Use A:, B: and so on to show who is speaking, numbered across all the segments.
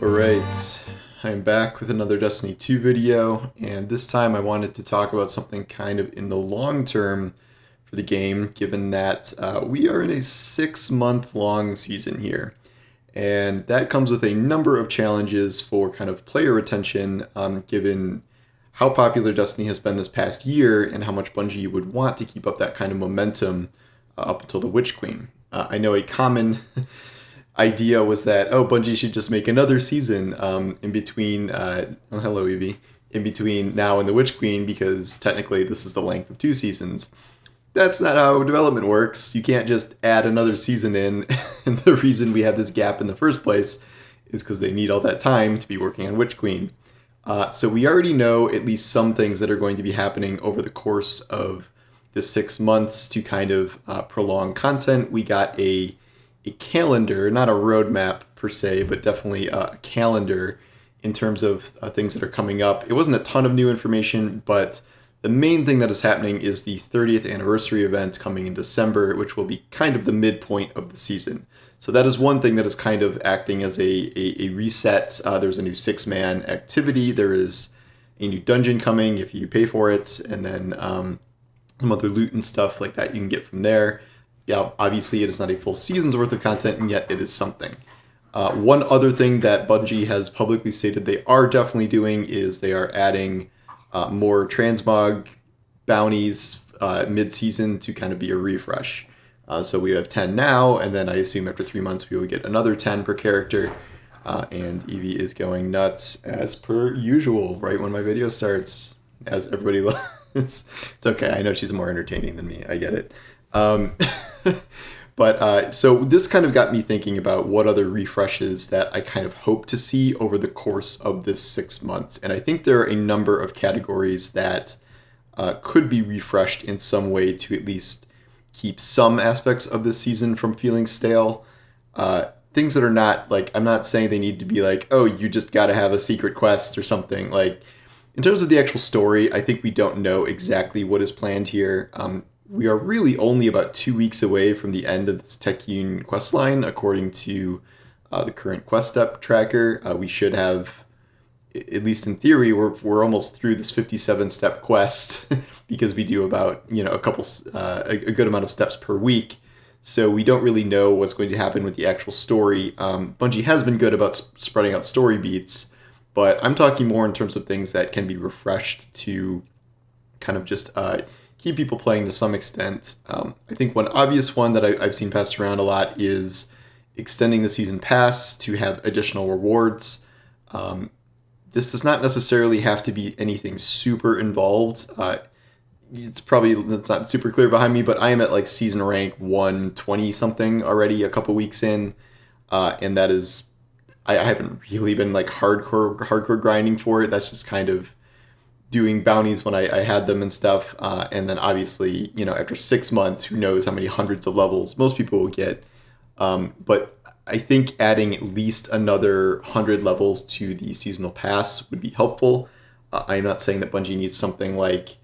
A: Alright, I'm back with another Destiny 2 video, and this time I wanted to talk about something kind of in the long term for the game, given that we are in a 6-month long season here. And that comes with a number of challenges for kind of player retention, given how popular Destiny has been this past year and how much Bungie would want to keep up that kind of momentum up until the Witch Queen. I know a common idea was that, oh, Bungie should just make another season in between, oh, hello, Evie, in between now and the Witch Queen, because technically this is the length of 2 seasons. That's not how development works. You can't just add another season in, and the reason we have this gap in the first place is because they need all that time to be working on Witch Queen. So we already know at least some things that are going to be happening over the course of the 6 months to kind of prolong content. We got a calendar, not a roadmap per se, but definitely a calendar in terms of things that are coming up. It wasn't a ton of new information, but the main thing that is happening is the 30th anniversary event coming in December, which will be kind of the midpoint of the season. So that is one thing that is kind of acting as a reset. There's a new 6-man activity. There is a new dungeon coming if you pay for it, and then some other loot and stuff like that you can get from there. Yeah, obviously it is not a full season's worth of content, and yet it is something. One other thing that Bungie has publicly stated they are definitely doing is they are adding more transmog bounties mid-season to kind of be a refresh. So we have 10 now, and then I assume after 3 months we will get another 10 per character. And Evie is going nuts as per usual right when my video starts, as everybody loves. It's okay. I know she's more entertaining than me. I get it. But so this kind of got me thinking about what other refreshes that I kind of hope to see over the course of this 6 months. And I think there are a number of categories that could be refreshed in some way to at least keep some aspects of this season from feeling stale. Things that are not like, I'm not saying they need to be like, oh, you just got to have a secret quest or something. Like, in terms of the actual story, I think we don't know exactly what is planned here. We are really only about 2 weeks away from the end of this Techune quest line, according to the current quest step tracker. We should have, at least in theory, we're almost through this 57-step quest because we do about a good amount of steps per week. So we don't really know what's going to happen with the actual story. Bungie has been good about spreading out story beats, but I'm talking more in terms of things that can be refreshed to kind of just keep people playing to some extent. I think one obvious one that I've seen passed around a lot is extending the season pass to have additional rewards. This does not necessarily have to be anything super involved. It's not super clear behind me, but I am at like season rank 120 something already, a couple weeks in, and that is, I haven't really been like hardcore grinding for it. That's just kind of doing bounties when I had them and stuff. And then obviously, after 6 months, who knows how many hundreds of levels most people will get. But I think adding at least another 100 levels to the seasonal pass would be helpful. I'm not saying that Bungie needs something like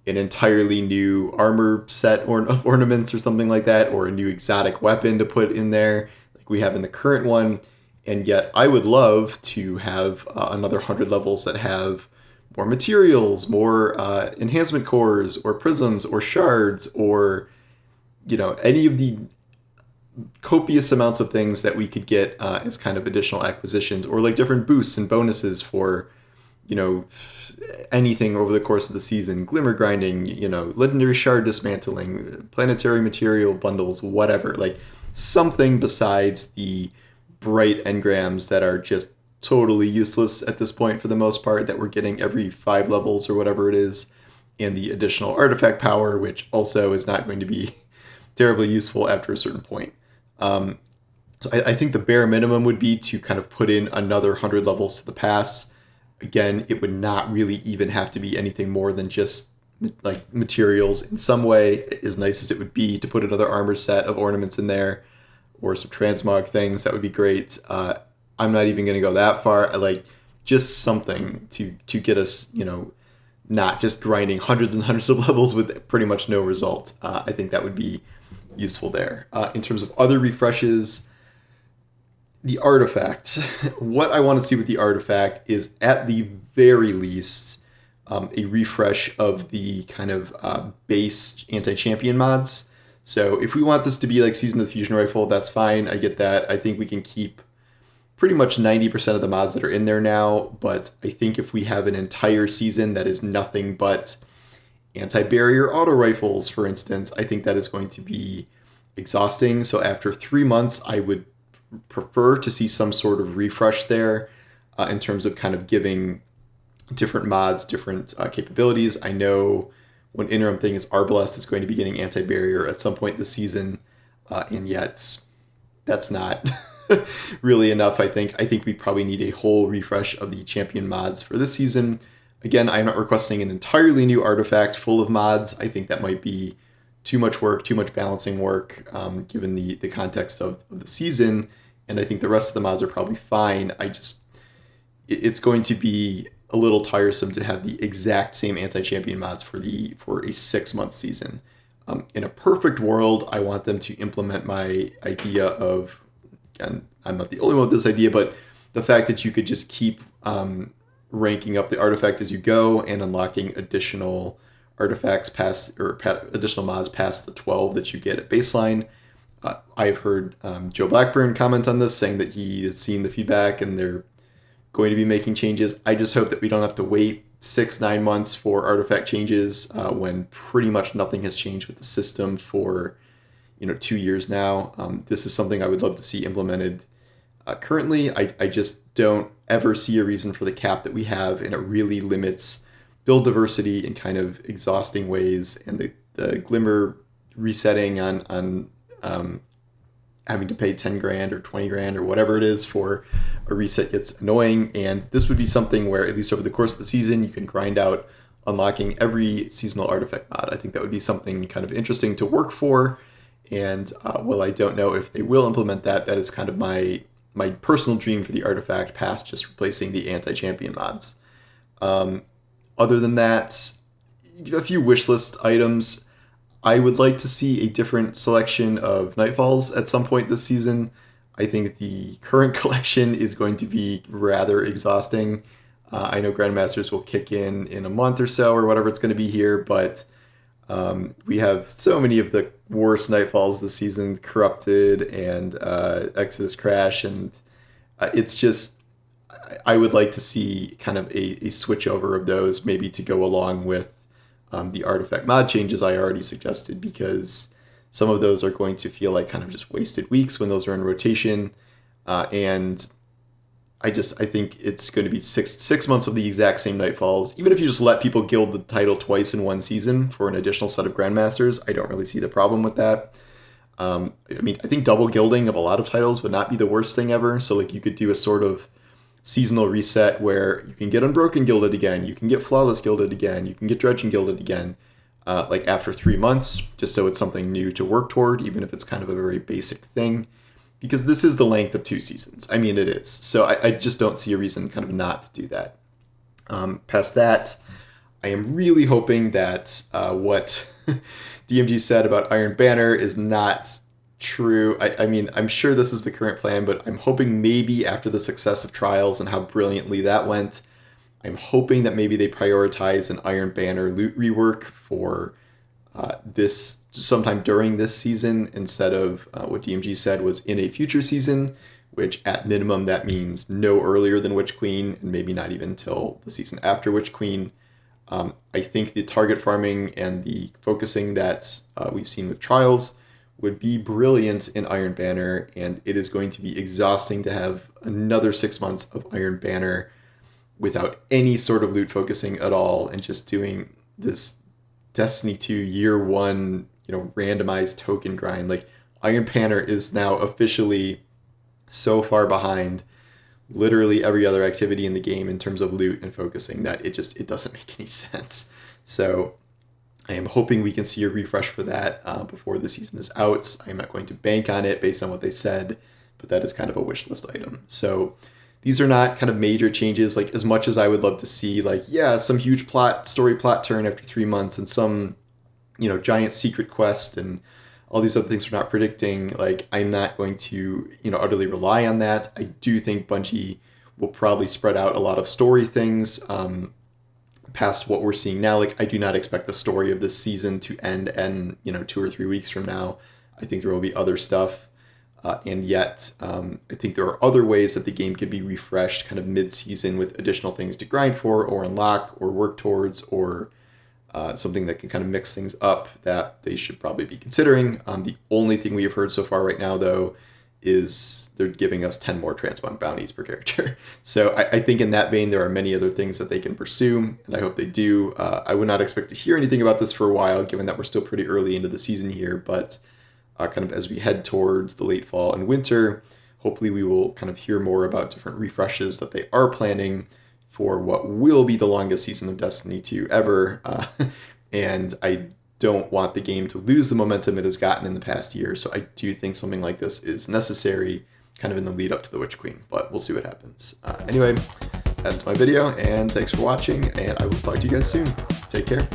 A: an entirely new armor set of ornaments or something like that, or a new exotic weapon to put in there like we have in the current one. And yet I would love to have another 100 levels that have more materials, more enhancement cores, or prisms, or shards, or any of the copious amounts of things that we could get as kind of additional acquisitions, or like different boosts and bonuses for anything over the course of the season. Glimmer grinding, legendary shard dismantling, planetary material bundles, whatever. Like something besides the bright engrams that are just totally useless at this point for the most part, that we're getting every 5 levels or whatever it is, and the additional artifact power, which also is not going to be terribly useful after a certain point. So I think the bare minimum would be to kind of put in another 100 levels to the pass. Again, it would not really even have to be anything more than just like materials in some way, as nice as it would be to put another armor set of ornaments in there, or some transmog things. That would be great. I'm not even going to go that far. I like just something to get us, not just grinding hundreds and hundreds of levels with pretty much no result. I think that would be useful there. In terms of other refreshes, The artifact. What I want to see with the artifact is, at the very least, a refresh of the kind of base anti-champion mods. So if we want this to be like Season of the Fusion Rifle, that's fine. I get that. I think we can keep pretty much 90% of the mods that are in there now. But I think if we have an entire season that is nothing but anti-barrier auto rifles, for instance, I think that is going to be exhausting. So after 3 months, I would prefer to see some sort of refresh there in terms of kind of giving different mods different capabilities. I know one interim thing is Arbalest is going to be getting anti-barrier at some point this season, and yet that's not really enough. I think we probably need a whole refresh of the champion mods for this season. Again, I'm not requesting an entirely new artifact full of mods. I think that might be too much work, too much balancing work, given the context of the season. And I think the rest of the mods are probably fine. It's going to be a little tiresome to have the exact same anti-champion mods for a 6-month season. In a perfect world, I want them to implement my idea of, and I'm not the only one with this idea, but the fact that you could just keep ranking up the artifact as you go and unlocking additional artifacts additional mods past the 12 that you get at baseline. I've heard Joe Blackburn comment on this, saying that he has seen the feedback and they're going to be making changes. I just hope that we don't have to wait 6-9 months for artifact changes when pretty much nothing has changed with the system for 2 years now. This is something I would love to see implemented currently. I just don't ever see a reason for the cap that we have, and it really limits build diversity in kind of exhausting ways, and the Glimmer resetting on having to pay 10 grand or 20 grand or whatever it is for a reset gets annoying. And this would be something where, at least over the course of the season, you can grind out unlocking every seasonal artifact mod. I think that would be something kind of interesting to work for. And while I don't know if they will implement that, that is kind of my personal dream for the artifact, past just replacing the anti-champion mods. Other than that, a few wishlist items. I would like to see a different selection of Nightfalls at some point this season. I think the current collection is going to be rather exhausting. I know Grandmasters will kick in a month or so, or whatever it's going to be here, but we have so many of the worst Nightfalls this season, Corrupted and Exodus Crash, and it's just, I would like to see kind of a switch over of those, maybe to go along with the artifact mod changes I already suggested, because some of those are going to feel like kind of just wasted weeks when those are in rotation. And I think it's going to be six months of the exact same Nightfalls. Even if you just let people guild the title twice in one season for an additional set of Grandmasters, I don't really see the problem with that. I think double guilding of a lot of titles would not be the worst thing ever. So like you could do a sort of seasonal reset where you can get Unbroken gilded again, you can get Flawless gilded again, you can get Dredgen gilded again, like after 3 months, just so it's something new to work toward, even if it's kind of a very basic thing. Because this is the length of 2 seasons. I mean, it is. So I just don't see a reason kind of not to do that. Past that, I am really hoping that what DMG said about Iron Banner is not true. I mean, I'm sure this is the current plan, but I'm hoping maybe after the success of Trials and how brilliantly that went, I'm hoping that maybe they prioritize an Iron Banner loot rework for this sometime during this season, instead of what DMG said was in a future season, which at minimum that means no earlier than Witch Queen, and maybe not even till the season after Witch Queen. I think the target farming and the focusing that we've seen with Trials would be brilliant in Iron Banner, and it is going to be exhausting to have another 6 months of Iron Banner without any sort of loot focusing at all, and just doing this Destiny 2 year 1, randomized token grind. Like, Iron Banner is now officially so far behind literally every other activity in the game in terms of loot and focusing that it doesn't make any sense. So I am hoping we can see a refresh for that before the season is out. I'm not going to bank on it based on what they said, but that is kind of a wish list item. So these are not kind of major changes, like as much as I would love to see, like, yeah, some huge story plot turn after 3 months and some, giant secret quest and all these other things we're not predicting, like I'm not going to, utterly rely on that. I do think Bungie will probably spread out a lot of story things past what we're seeing now. Like I do not expect the story of this season to end in 2 or 3 weeks from now. I think there will be other stuff. And yet, I think there are other ways that the game can be refreshed kind of mid-season with additional things to grind for or unlock or work towards, or something that can kind of mix things up that they should probably be considering. The only thing we have heard so far right now, though, is they're giving us 10 more transpond bounties per character. So I think in that vein, there are many other things that they can pursue, and I hope they do. I would not expect to hear anything about this for a while, given that we're still pretty early into the season here, but kind of as we head towards the late fall and winter, hopefully we will kind of hear more about different refreshes that they are planning for what will be the longest season of Destiny 2 ever. And I don't want the game to lose the momentum it has gotten in the past year. So I do think something like this is necessary kind of in the lead up to the Witch Queen, but we'll see what happens. Anyway, that's my video, and thanks for watching, and I will talk to you guys soon. Take care.